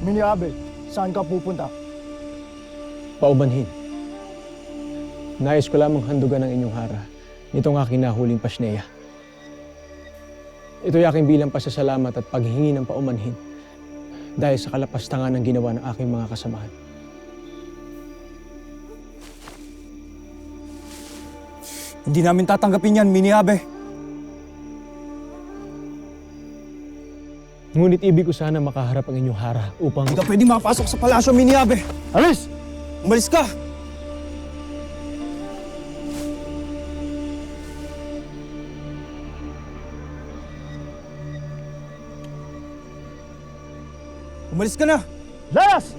Miniabe, saan ka pupunta? Paumanhin. Nais ko lamang handugan ang inyong hara nitong aking nahuling pasneya. Ito'y aking bilang pasasalamat at paghingi ng paumanhin dahil sa kalapastangan ng ginawa ng aking mga kasamahan. Hindi namin tatanggapin yan, Miniabe. Ngunit ibig ko sana makaharap ang inyong hara upang... Hindi ka pwede makapasok sa palasyo, Miniabe. Alis! Umalis ka! Umalis ka na! Layas!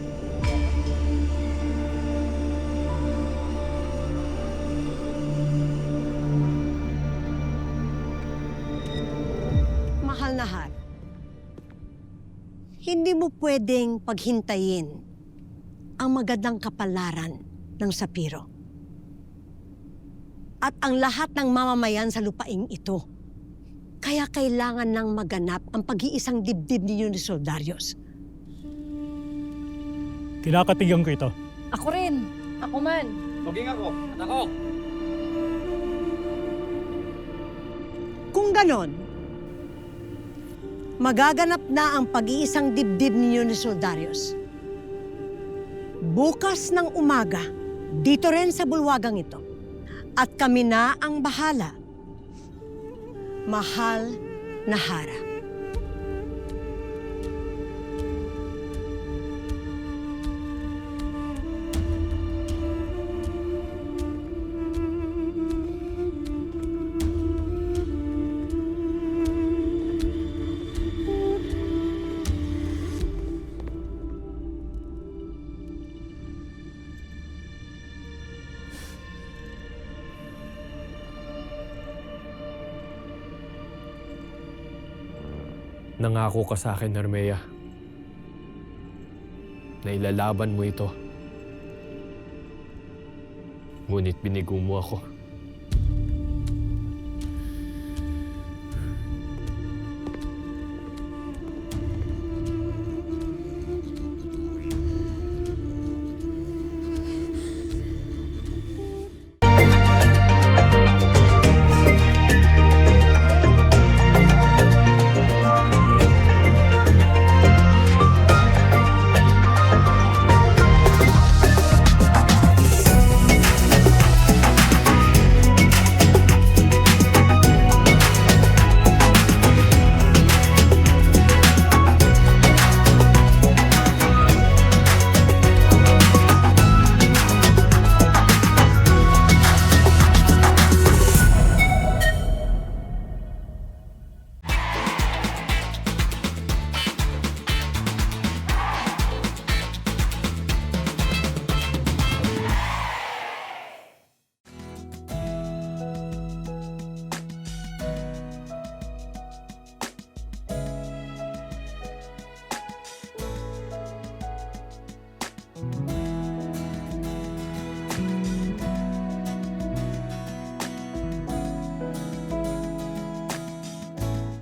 Mahal na Har, hindi mo pwedeng paghintayin ang magandang kapalaran ng Sapiro. At ang lahat ng mamamayan sa lupaing ito. Kaya kailangan nang maganap ang pag-iisang dibdib ninyo ni Soldarius. Kinakatigan ko ito. Ako rin. Ako man. Kung ganon, magaganap na ang pag-iisang dibdib ninyo ni Soldarius. Bukas ng umaga, dito rin sa bulwagang ito. At kami na ang bahala. Mahal na Hara. Nangako ka sa akin, Narmea, na ilalaban mo ito. Ngunit binigo mo ako.